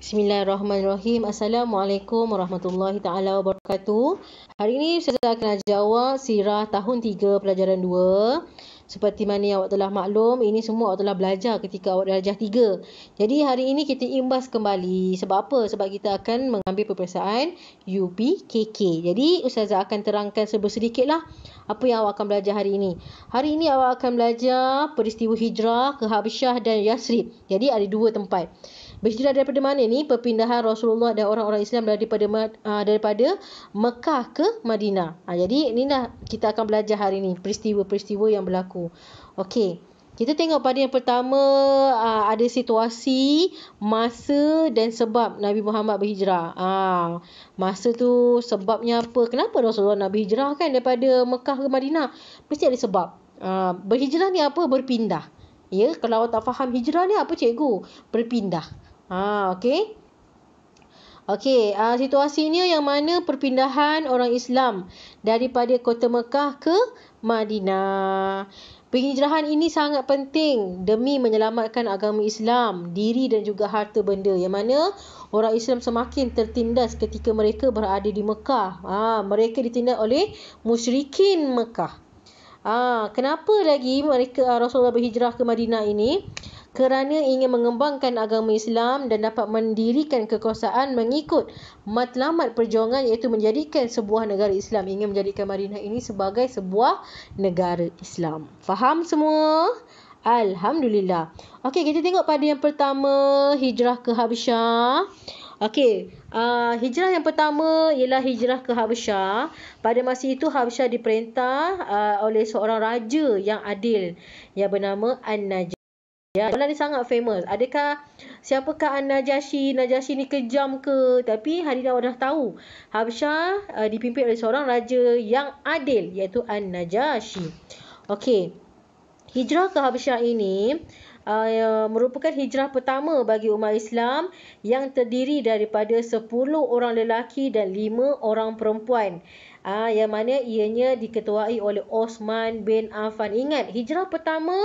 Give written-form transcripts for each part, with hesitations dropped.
Bismillahirrahmanirrahim. Assalamualaikum warahmatullahi taala wabarakatuh. Hari ini saya akan jawab sirah tahun 3 pelajaran 2. Seperti mana yang awak telah maklum, ini semua awak telah belajar ketika awak darjah 3. Jadi hari ini kita imbas kembali. Sebab apa? Sebab kita akan mengambil peperiksaan UPKK. Jadi Ustazah akan terangkan sedikitlah apa yang awak akan belajar hari ini. Hari ini awak akan belajar peristiwa hijrah ke Habsyah dan Yasrib. Jadi ada dua tempat. Berhijrah daripada mana ni? Perpindahan Rasulullah dan orang-orang Islam daripada Mekah ke Madinah. Jadi inilah kita akan belajar hari ini, peristiwa-peristiwa yang berlaku. Okey. Kita tengok pada yang pertama, ada situasi, masa dan sebab Nabi Muhammad berhijrah. Masa tu sebabnya apa? Kenapa Rasulullah nak berhijrah kan daripada Mekah ke Madinah? Mesti ada sebab. Berhijrah ni apa? Berpindah. Ya, kalau awak tak faham hijrah ni apa cikgu? Berpindah. Okey. Okey, situasinya yang mana perpindahan orang Islam daripada kota Mekah ke Madinah. Penghijrahan ini sangat penting demi menyelamatkan agama Islam, diri dan juga harta benda, yang mana orang Islam semakin tertindas ketika mereka berada di Mekah. Mereka ditindas oleh musyrikin Mekah. Kenapa lagi Rasulullah berhijrah ke Madinah ini? Kerana ingin mengembangkan agama Islam dan dapat mendirikan kekuasaan mengikut matlamat perjuangan, iaitu menjadikan sebuah negara Islam. Ingin menjadikan Madinah ini sebagai sebuah negara Islam. Faham semua? Alhamdulillah. Okey, kita tengok pada yang pertama, hijrah ke Habsyah. Okey, hijrah yang pertama ialah hijrah ke Habsyah. Pada masa itu Habsyah diperintah oleh seorang raja yang adil yang bernama An-Najah. Soalan ni sangat famous. Siapakah An-Najashi? Najashi ni kejam ke? Tapi hari ni awak dah tahu. Habsyah dipimpin oleh seorang raja yang adil, iaitu An-Najashi. Okey. Hijrah ke Habsyah ini merupakan hijrah pertama bagi umat Islam yang terdiri daripada 10 orang lelaki dan 5 orang perempuan. Yang mana ianya diketuai oleh Osman bin Affan. Ingat, hijrah pertama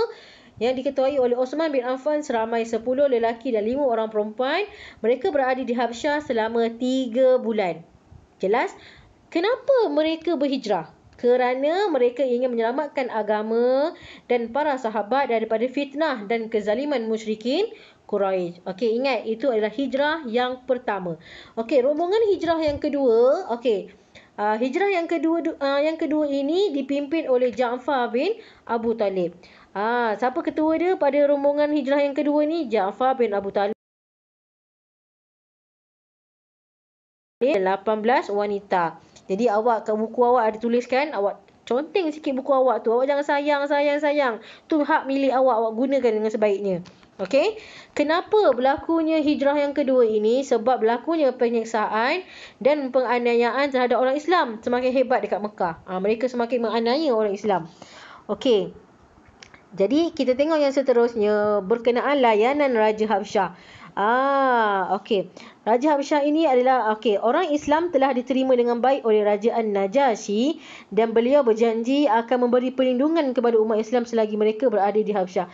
yang diketuai oleh Osman bin Affan seramai 10 lelaki dan 5 orang perempuan. Mereka berada di Habsyah selama 3 bulan. Jelas? Kenapa mereka berhijrah? Kerana mereka ingin menyelamatkan agama dan para sahabat daripada fitnah dan kezaliman musyrikin Quraisy. Okey, ingat itu adalah hijrah yang pertama. Okey, rombongan hijrah yang kedua. Okey. Hijrah yang kedua ini dipimpin oleh Ja'far bin Abu Talib. Siapa ketua dia pada rombongan hijrah yang kedua ni? Ja'far bin Abu Talib. 18 wanita. Jadi kat buku awak ada tuliskan, awak conteng sikit buku awak tu. Awak jangan sayang. Tu hak milik awak, awak gunakan dengan sebaiknya. Okey. Kenapa berlakunya hijrah yang kedua ini? Sebab berlakunya penyiksaan dan penganiayaan terhadap orang Islam semakin hebat dekat Mekah. Mereka semakin menganiaya orang Islam. Okey. Jadi kita tengok yang seterusnya berkenaan layanan Raja Habsyah. Okey. Raja Habsyah ini adalah orang Islam telah diterima dengan baik oleh Raja An-Najashi dan beliau berjanji akan memberi perlindungan kepada umat Islam selagi mereka berada di Habsyah.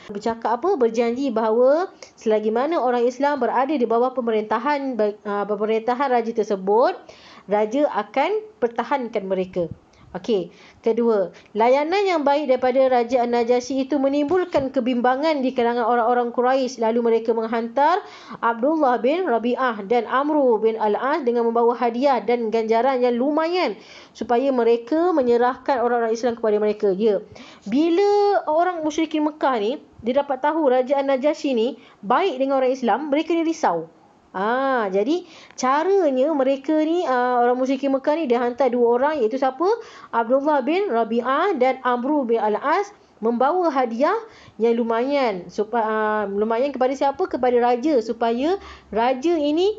Berjanji bahawa selagi mana orang Islam berada di bawah pemerintahan raja tersebut, raja akan pertahankan mereka. Okey, kedua, layanan yang baik daripada Raja An-Najashi itu menimbulkan kebimbangan di kalangan orang-orang Quraisy. Lalu mereka menghantar Abdullah bin Rabi'ah dan Amru bin Al-As dengan membawa hadiah dan ganjaran yang lumayan supaya mereka menyerahkan orang-orang Islam kepada mereka. Bila orang musyrikin Mekah ni dia dapat tahu Raja An-Najashi ni baik dengan orang Islam, mereka ni risau. Jadi caranya mereka ni, orang musyrikin Mekah ni, dia hantar 2 orang, iaitu siapa? Abdullah bin Rabi'ah dan Amru bin Al-As, membawa hadiah yang lumayan lumayan kepada siapa? Kepada raja, supaya raja ini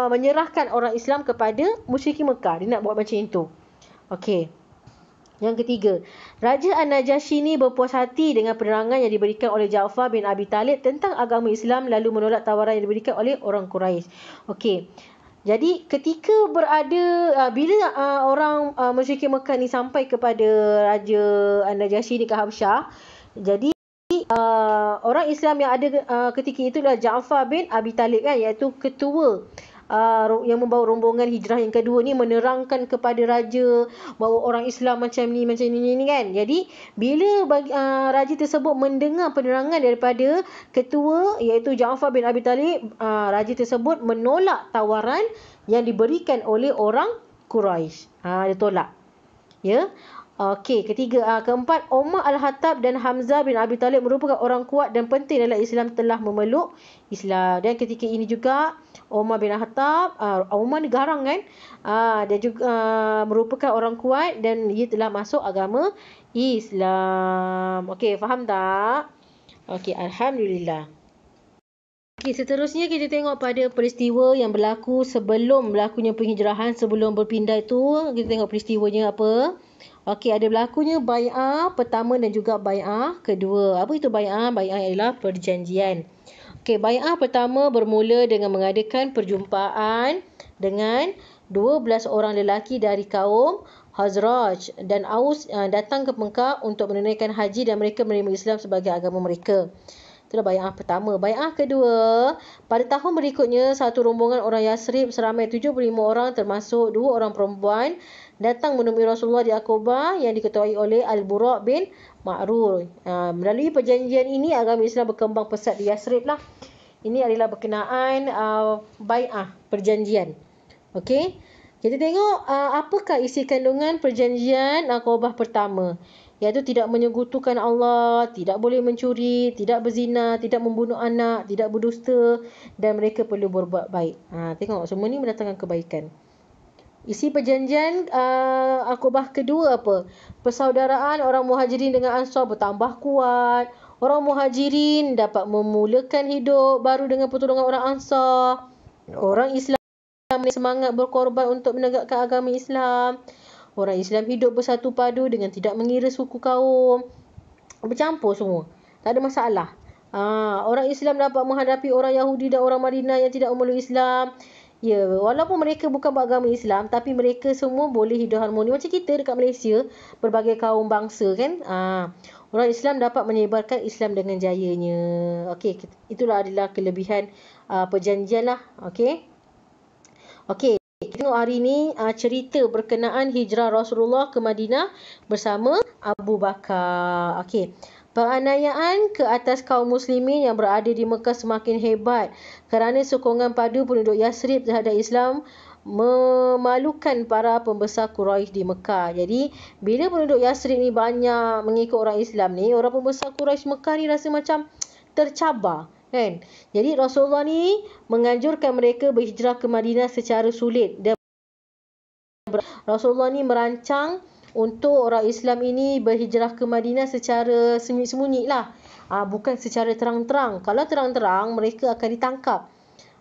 menyerahkan orang Islam kepada musyrikin Mekah. Dia nak buat macam itu. Okey. Yang ketiga, Raja An-Najashi ni berpuas hati dengan penerangan yang diberikan oleh Ja'far bin Abi Talib tentang agama Islam, lalu menolak tawaran yang diberikan oleh orang Quraisy. Okey. Jadi ketika bila orang musyrikin Mekah ni sampai kepada Raja An-Najashi di Habsyah, jadi orang Islam yang ada ketika itulah Ja'far bin Abi Talib kan, iaitu ketua yang membawa rombongan hijrah yang kedua ni, menerangkan kepada raja bahawa orang Islam macam ni kan. Jadi bila raja tersebut mendengar penerangan daripada ketua iaitu Ja'far bin Abi Talib, raja tersebut menolak tawaran yang diberikan oleh orang Quraisy. Dia tolak. Ya. Okey, keempat, Umar Al-Khattab dan Hamzah bin Abi Talib merupakan orang kuat dan penting dalam Islam, telah memeluk Islam. Dan ketika ini juga Umar bin Al-Khattab, Umar ni garang kan, dia juga merupakan orang kuat dan dia telah masuk agama Islam. Okey, faham tak? Okey, alhamdulillah. Okey, seterusnya kita tengok pada peristiwa yang berlaku sebelum berlakunya penghijrahan, sebelum berpindah itu. Kita tengok peristiwanya apa. Okey, ada berlakunya bai'ah pertama dan juga bai'ah kedua. Apa itu bai'ah? Bai'ah ialah perjanjian. Okey, bai'ah pertama bermula dengan mengadakan perjumpaan dengan 12 orang lelaki dari kaum Khazraj dan Aus datang ke Mekah untuk menunaikan haji, dan mereka menerima Islam sebagai agama mereka. Itulah bai'ah pertama. Bai'ah kedua, pada tahun berikutnya, satu rombongan orang Yasrib seramai 75 orang termasuk 2 orang perempuan datang menemui Rasulullah di Aqabah yang diketuai oleh Al-Buraq bin Ma'rur. Melalui perjanjian ini, agama Islam berkembang pesat di Yasrib lah. Ini adalah berkenaan bai'ah, perjanjian. Okey. Kita tengok apakah isi kandungan perjanjian Aqabah pertama. Iaitu tidak menyekutukan Allah, tidak boleh mencuri, tidak berzina, tidak membunuh anak, tidak berdusta, dan mereka perlu berbuat baik. Tengok, semua ni mendatangkan kebaikan. Isi perjanjian Aqabah kedua apa? Persaudaraan orang Muhajirin dengan Ansar bertambah kuat. Orang Muhajirin dapat memulakan hidup baru dengan pertolongan orang Ansar. Orang Islam semangat berkorban untuk menegakkan agama Islam. Orang Islam hidup bersatu padu dengan tidak mengira suku kaum. Bercampur semua. Tak ada masalah. Orang Islam dapat menghadapi orang Yahudi dan orang Madinah yang tidak memeluk Islam. Ya, walaupun mereka bukan beragama Islam, tapi mereka semua boleh hidup harmoni. Macam kita dekat Malaysia, berbagai kaum bangsa kan. Orang Islam dapat menyebarkan Islam dengan jayanya. Okey, itulah adalah kelebihan perjanjian lah. Okey. Okey. Kita tengok hari ini cerita berkenaan hijrah Rasulullah ke Madinah bersama Abu Bakar. Okey. Penganiayaan ke atas kaum muslimin yang berada di Mekah semakin hebat kerana sokongan padu penduduk Yasrib terhadap Islam memalukan para pembesar Quraisy di Mekah. Jadi, bila penduduk Yasrib ni banyak mengikut orang Islam ni, orang pembesar Quraisy Mekah ni rasa macam tercabar. Kan? Jadi Rasulullah ni menganjurkan mereka berhijrah ke Madinah secara sulit, dan Rasulullah ni merancang untuk orang Islam ini berhijrah ke Madinah secara sembunyi-sembunyi lah. Bukan secara terang-terang. Kalau terang-terang, mereka akan ditangkap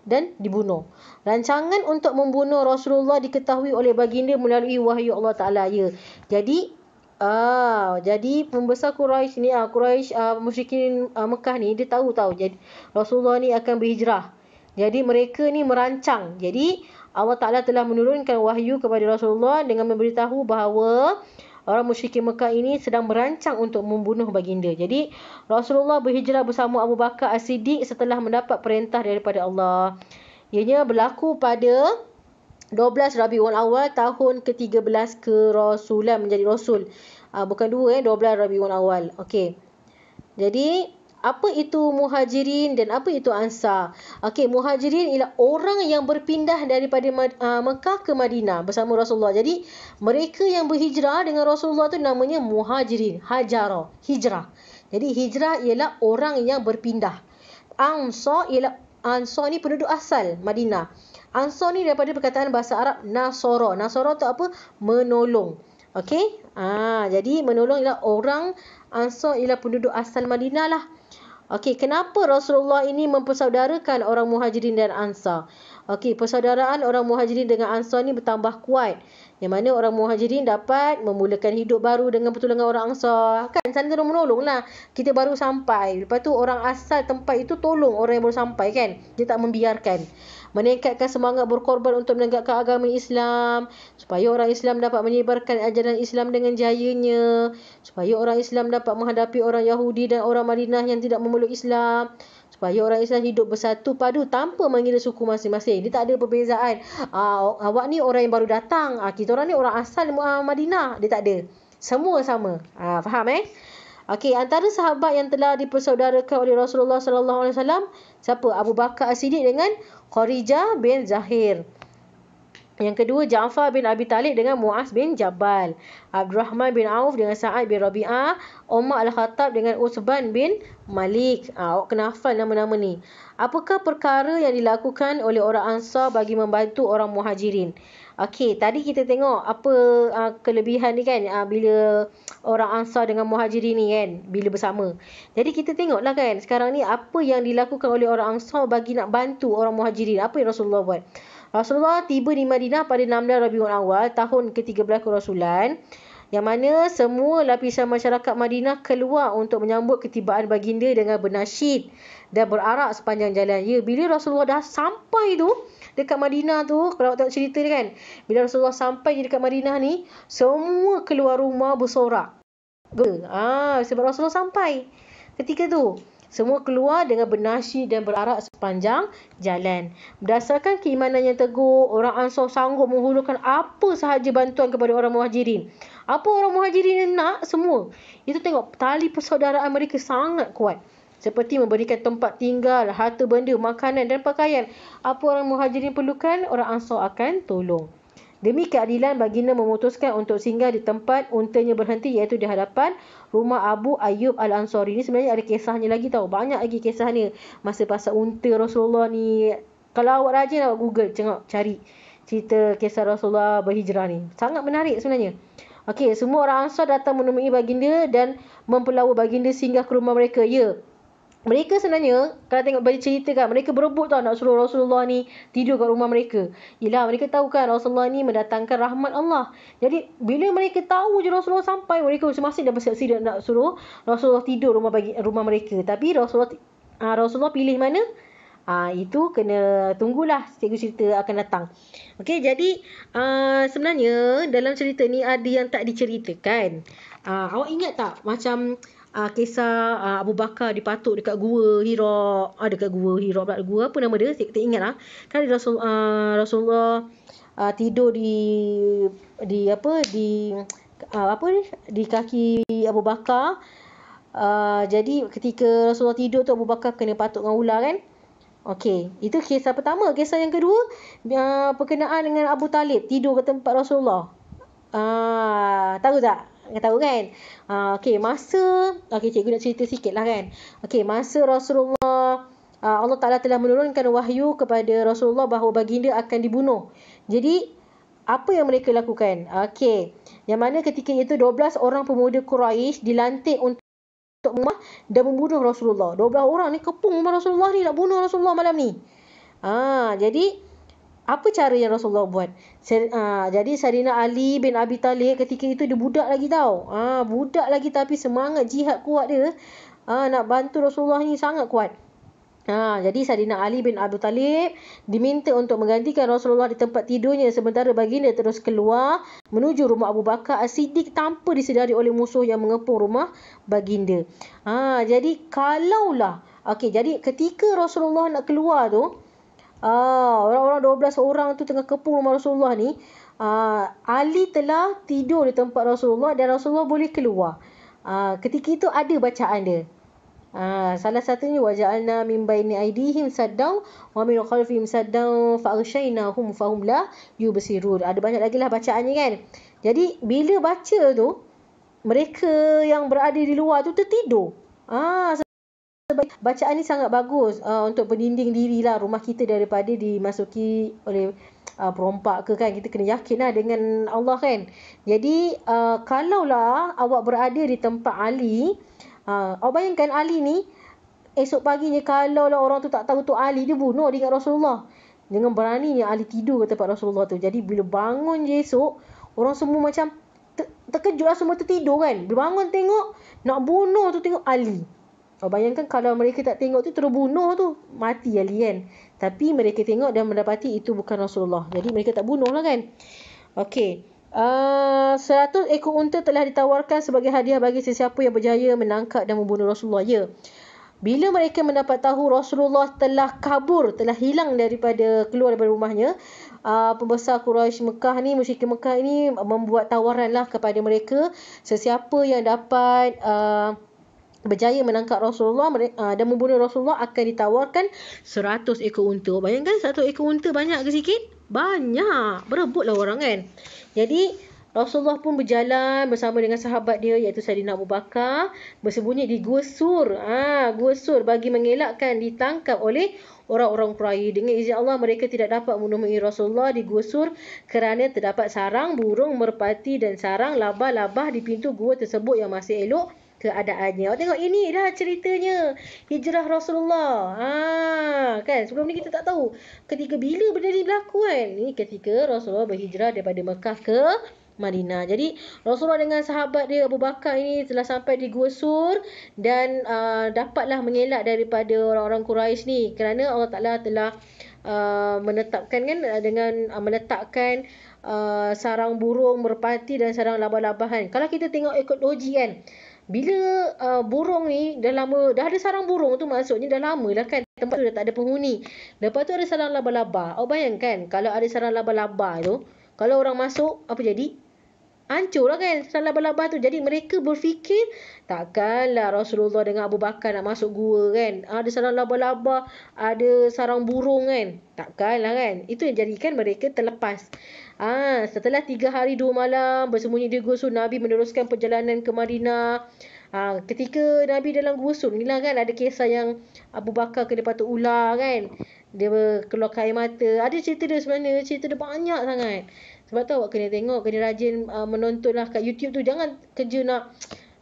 dan dibunuh. Rancangan untuk membunuh Rasulullah diketahui oleh baginda melalui wahyu Allah Ta'ala. Ya. Jadi pembesar Quraisy ni, musyrikin Mekah ni, dia tahu. Jadi Rasulullah ni akan berhijrah. Jadi mereka ni merancang. Jadi Allah Ta'ala telah menurunkan wahyu kepada Rasulullah dengan memberitahu bahawa orang musyrikin Mekah ini sedang merancang untuk membunuh baginda. Jadi Rasulullah berhijrah bersama Abu Bakar As-Siddiq setelah mendapat perintah daripada Allah. Ianya berlaku pada 12 Rabiul Awal tahun ke-13 kerasulan, menjadi rasul. Bukan 12 Rabiul Awal. Okey. Jadi apa itu Muhajirin dan apa itu Ansar? Okey, Muhajirin ialah orang yang berpindah daripada Mekah ke Madinah bersama Rasulullah. Jadi mereka yang berhijrah dengan Rasulullah tu namanya Muhajirin, hijrah. Jadi hijrah ialah orang yang berpindah. Ansar ni penduduk asal Madinah. Ansar ni daripada perkataan bahasa Arab Nasara. Nasara tu apa? Menolong. Okey? Jadi menolong ialah orang, Ansar ialah penduduk asal Madinah lah. Okey, kenapa Rasulullah ini mempersaudarakan orang Muhajirin dan Ansar? Okey, persaudaraan orang Muhajirin dengan Ansar ni bertambah kuat. Yang mana orang Muhajirin dapat memulakan hidup baru dengan pertolongan orang Ansar. Kan saling menolong lah. Kita baru sampai. Lepas tu orang asal tempat itu tolong orang yang baru sampai kan. Dia tak membiarkan. Meningkatkan semangat berkorban untuk menegakkan agama Islam. Supaya orang Islam dapat menyebarkan ajaran Islam dengan jayanya. Supaya orang Islam dapat menghadapi orang Yahudi dan orang Madinah yang tidak memeluk Islam. Supaya orang Islam hidup bersatu padu tanpa mengira suku masing-masing. Dia tak ada perbezaan. Awak ni orang yang baru datang. Kita orang ni orang asal Madinah. Dia tak ada. Semua sama. Faham Okey, antara sahabat yang telah dipersaudarakan oleh Rasulullah sallallahu alaihi wasallam, siapa? Abu Bakar As-Siddiq dengan Kharijah bin Zahir. Yang kedua, Ja'far bin Abi Talib dengan Muaz bin Jabal. Abdurrahman bin Auf dengan Sa'ad bin Rabi'ah. Umar Al-Khattab dengan Utsman bin Malik. Awak kena hafal nama-nama ni. Apakah perkara yang dilakukan oleh orang Ansar bagi membantu orang Muhajirin? Okey, tadi kita tengok apa kelebihan ni kan, bila orang Ansar dengan Muhajirin ni kan, bila bersama. Jadi kita tengoklah kan, sekarang ni apa yang dilakukan oleh orang Ansar bagi nak bantu orang Muhajirin. Apa yang Rasulullah buat? Rasulullah tiba di Madinah pada 16 Rabiul Awal tahun ke-13 kerasulan, yang mana semua lapisan masyarakat Madinah keluar untuk menyambut ketibaan baginda dengan bernasyid dan berarak sepanjang jalan. Ya, bila Rasulullah dah sampai tu dekat Madinah tu, kalau tengok cerita ni kan, bila Rasulullah sampai dekat Madinah ni, semua keluar rumah bersorak. Sebab Rasulullah sampai ketika tu. Semua keluar dengan bernasyid dan berarak sepanjang jalan. Berdasarkan keimanan yang teguh, orang Ansar sanggup menghulurkan apa sahaja bantuan kepada orang Muhajirin. Apa orang Muhajirin nak, semua. Itu tengok, tali persaudaraan mereka sangat kuat. Seperti memberikan tempat tinggal, harta benda, makanan dan pakaian. Apa orang Muhajirin perlukan, orang Ansar akan tolong. Demi keadilan, baginda memutuskan untuk singgah di tempat untanya berhenti, iaitu di hadapan rumah Abu Ayyub Al-Ansari. Ini sebenarnya ada kisahnya lagi tau. Banyak lagi kisahnya. Masa pasal unta Rasulullah ni. Kalau awak rajin awak Google, tengok, cari cerita kisah Rasulullah berhijrah ni. Sangat menarik sebenarnya. Okey, semua orang Ansar datang menemui baginda dan mempelawa baginda singgah ke rumah mereka. Ya, mereka sebenarnya, kalau tengok bagi cerita kan, mereka berebut tau nak suruh Rasulullah ni tidur kat rumah mereka. Yelah, mereka tahu kan Rasulullah ni mendatangkan rahmat Allah. Jadi, bila mereka tahu je Rasulullah sampai, mereka masing-masing dah bersiap-siap nak suruh Rasulullah tidur rumah mereka. Tapi Rasulullah pilih mana? Itu kena tunggulah, cikgu cerita akan datang. Okey, jadi sebenarnya dalam cerita ni ada yang tak diceritakan. Awak ingat tak macam kisah Abu Bakar dipatuk dekat Gua Hira. Dekat Gua Hira pula. Gua apa nama dia? Tak ingat lah. Kan Rasulullah tidur di kaki Abu Bakar. Jadi ketika Rasulullah tidur tu, Abu Bakar kena patuk dengan ular kan. Okey, itu kisah pertama. Kisah yang kedua, berkenaan dengan Abu Talib tidur ke tempat Rasulullah. Tahu tak? Tahu kan? Okey, cikgu nak cerita sikit lah kan. Okey, masa Rasulullah, Allah Ta'ala telah menurunkan wahyu kepada Rasulullah bahawa baginda akan dibunuh. Jadi, apa yang mereka lakukan? Okey, yang mana ketika itu 12 orang pemuda Quraisy dilantik untuk rumah dan membunuh Rasulullah. 12 orang ni kepung rumah Rasulullah ni nak bunuh Rasulullah malam ni. Jadi apa cara yang Rasulullah buat? Jadi Sayyidina Ali bin Abi Talib ketika itu dia budak lagi tau. Budak lagi tapi semangat jihad kuat dia. Nak bantu Rasulullah ni sangat kuat. Jadi Sayyidina Ali bin Abi Talib diminta untuk menggantikan Rasulullah di tempat tidurnya, sementara baginda terus keluar menuju rumah Abu Bakar As-Siddiq tanpa disedari oleh musuh yang mengepung rumah baginda. Jadi jadi ketika Rasulullah nak keluar tu, orang-orang 12 orang tu tengah kepung rumah Rasulullah ni, Ali telah tidur di tempat Rasulullah dan Rasulullah boleh keluar. Ketika itu ada bacaan dia. Salah satunya waja'alna min baini aidihim saddan wa min khalfihim saddan fa aghshaynahum fahum la yubsirun. Ada banyak lagi lah bacaannya kan. Jadi bila baca tu, mereka yang berada di luar tu tertidur. Bacaan ni sangat bagus untuk pendinding dirilah rumah kita daripada dimasuki oleh perompak ke kan. Kita kena yakin lah dengan Allah kan. Jadi kalaulah awak berada di tempat Ali, awak bayangkan Ali ni esok paginya, kalaulah orang tu tak tahu tu Ali, dia bunuh dia ingat Rasulullah. Dengan beraninya Ali tidur kat tempat Rasulullah tu. Jadi bila bangun je esok, orang semua macam terkejut lah, semua tertidur kan. Bila bangun tengok, nak bunuh tu tengok Ali. Bayangkan kalau mereka tak tengok tu, terbunuh tu. Mati Ali kan. Tapi mereka tengok dan mendapati itu bukan Rasulullah. Jadi mereka tak bunuh lah kan. Okey. 100 ekor unta telah ditawarkan sebagai hadiah bagi sesiapa yang berjaya menangkap dan membunuh Rasulullah. Ya. Bila mereka mendapat tahu Rasulullah telah kabur, telah hilang keluar daripada rumahnya, pembesar Quraisy Mekah ni, musyrikin Mekah ini membuat tawaran lah kepada mereka, sesiapa yang dapat berjaya menangkap Rasulullah dan membunuh Rasulullah akan ditawarkan 100 ekor unta. Bayangkan 100 ekor unta banyak ke sikit? Banyak. Berebutlah orang kan. Jadi Rasulullah pun berjalan bersama dengan sahabat dia iaitu Saidina Abu Bakar, bersembunyi di Gua Sur. Gua Sur bagi mengelakkan ditangkap oleh orang-orang Quraisy. Dengan izin Allah mereka tidak dapat menemui Rasulullah di Gua Sur kerana terdapat sarang burung merpati dan sarang labah-labah di pintu gua tersebut yang masih elok keadaannya. Tengok, ini dah ceritanya hijrah Rasulullah. Kan sebelum ni kita tak tahu ketika bila benda ni berlaku kan. Ini ketika Rasulullah berhijrah daripada Mekah ke Madinah. Jadi Rasulullah dengan sahabat dia Abu Bakar ini telah sampai di Gua Sur dan dapatlah mengelak daripada orang-orang Quraisy ni kerana Allah Taala telah menetapkan kan dengan meletakkan sarang burung merpati dan sarang labah-labahan. Kalau kita tengok ekologi kan, bila burung ni dah ada sarang burung tu, maksudnya dah lama lah kan tempat tu dah tak ada penghuni. Lepas tu ada sarang laba-laba. Bayangkan kalau ada sarang laba-laba tu, kalau orang masuk apa jadi? Hancur lah kan sarang laba-laba tu. Jadi mereka berfikir takkanlah Rasulullah dengan Abu Bakar nak masuk gua kan, ada sarang laba-laba, ada sarang burung kan, takkanlah kan. Itu yang jadikan mereka terlepas. Setelah 3 hari 2 malam bersembunyi di Gua Sur, Nabi meneruskan perjalanan ke Madinah. Ketika Nabi dalam Gua Sur ni lah kan, ada kisah yang Abu Bakar kena patuk ular kan, dia keluar air mata. Ada cerita dia sebenarnya, cerita dia banyak sangat. Sebab tu awak kena tengok, kena rajin menonton lah kat YouTube tu. Jangan kerja nak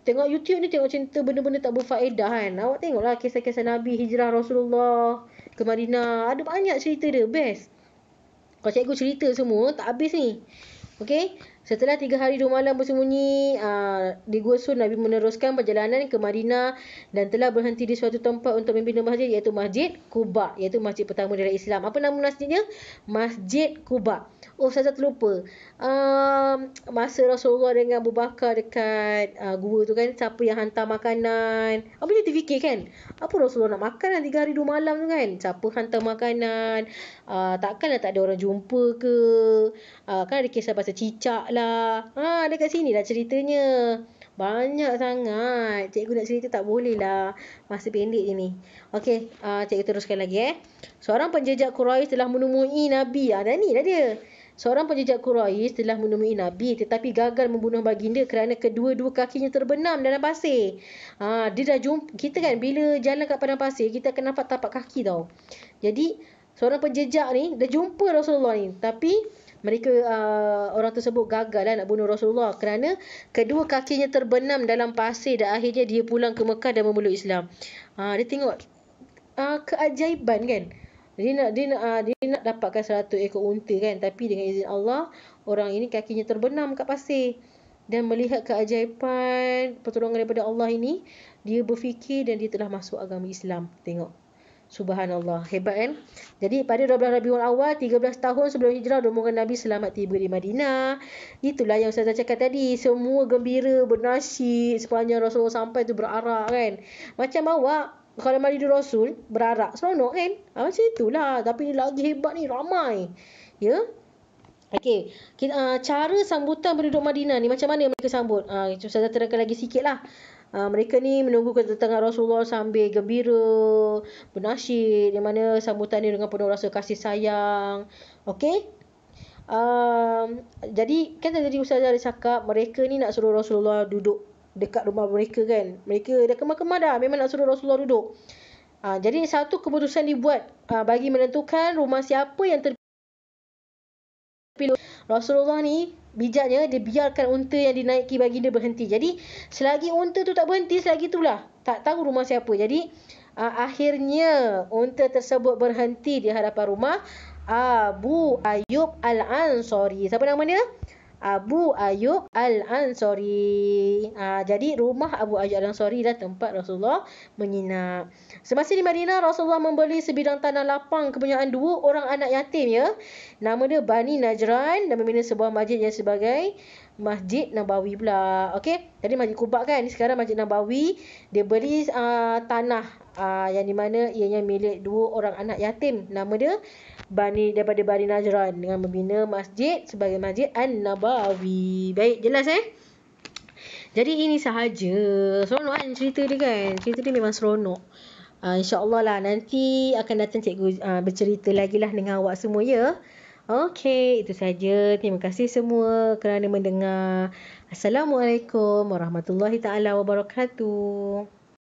tengok YouTube ni, tengok cerita benda-benda tak berfaedah kan. Awak tengoklah kisah-kisah Nabi hijrah Rasulullah ke Madinah. Ada banyak cerita dia, best. Kalau cikgu cerita semua, tak habis ni. Okey, setelah 3 hari 2 malam bersembunyi di Gua Sur, Nabi meneruskan perjalanan ke Madinah dan telah berhenti di suatu tempat untuk membina masjid iaitu Masjid Quba, iaitu masjid pertama dalam Islam. Apa nama masjidnya? Masjid Quba. Saya terlupa. Masa Rasulullah dengan Abu Bakar dekat gua tu kan, siapa yang hantar makanan? Apa dia terfikir kan? Apa Rasulullah nak makan 3 hari 2 malam tu kan? Siapa hantar makanan? Takkanlah tak ada orang jumpa ke? Kan ada kisah pasal cicak lah. Dekat sini lah ceritanya. Banyak sangat. Cikgu nak cerita tak boleh lah. Masa pendek je ni. Okey, cikgu teruskan lagi Seorang penjejak Quraisy telah menemui Nabi. Dah ni dah dia. Seorang penjejak Quraisy telah menemui Nabi tetapi gagal membunuh baginda kerana kedua-dua kakinya terbenam dalam pasir. Dia dah jumpa. Kita kan bila jalan kat padang pasir, kita akan nampak tapak kaki tau. Jadi seorang penjejak ni dah jumpa Rasulullah ni, tapi mereka orang tersebut gagal lah nak bunuh Rasulullah kerana kedua kakinya terbenam dalam pasir dan akhirnya dia pulang ke Mekah dan memeluk Islam. Dia tengok keajaiban kan. Dia nak dapatkan 100 ekor unta kan, tapi dengan izin Allah orang ini kakinya terbenam kat pasir. Dan melihat keajaiban pertolongan daripada Allah ini, dia berfikir dan dia telah masuk agama Islam. Tengok, subhanallah, hebat kan. Jadi pada 12 Rabiul Awal 13 tahun sebelum hijrah, rombongan Nabi selamat tiba di Madinah. Itulah yang Ustazah cakap tadi, semua gembira bernasyid sepanjang Rasulullah sampai tu berarak kan. Macam awak kalau Malidu Rasul berarak, seronok kan? Macam itulah. Tapi lagi hebat ni, ramai. Ya. Okey. Cara sambutan penduduk Madinah ni, macam mana mereka sambut? Saya terangkan lagi sikit lah. Mereka ni menunggu kedatangan Rasulullah sambil gembira, bernasyid, yang mana sambutan ni dengan penuh rasa kasih sayang. Okey. Jadi kan tadi Ustazah ada cakap, mereka ni nak suruh Rasulullah duduk dekat rumah mereka kan. Mereka dah kemar-kemar dah, memang nak suruh Rasulullah duduk. Jadi satu keputusan dibuat bagi menentukan rumah siapa yang terpilih. Rasulullah ni bijaknya, dia biarkan unta yang dinaiki baginda berhenti. Jadi selagi unta tu tak berhenti, selagi itulah tak tahu rumah siapa. Jadi Akhirnya unta tersebut berhenti di hadapan rumah Abu Ayyub Al-Ansari. Siapa nama dia? Abu Ayyub Al-Ansari. Jadi rumah Abu Ayyub Al-Ansari dah tempat Rasulullah menginap. Semasa di Madinah, Rasulullah membeli sebidang tanah lapang kepunyaan 2 orang anak yatim ya. Nama dia Bani Najran dan membina sebuah masjid yang sebagai Masjid Nabawi pula. Okey, tadi Masjid Quba kan, sekarang Masjid Nabawi. Dia beli tanah yang di mana ianya milik 2 orang anak yatim. Nama dia daripada Bani Najran dengan membina masjid sebagai Masjid An-Nabawi. Baik, jelas Jadi ini sahaja. Seronok kan cerita dia kan? Cerita dia memang seronok. InsyaAllah lah nanti akan datang cikgu bercerita lagi lah dengan awak semua ya. Okey, itu saja. Terima kasih semua kerana mendengar. Assalamualaikum warahmatullahi taala wabarakatuh.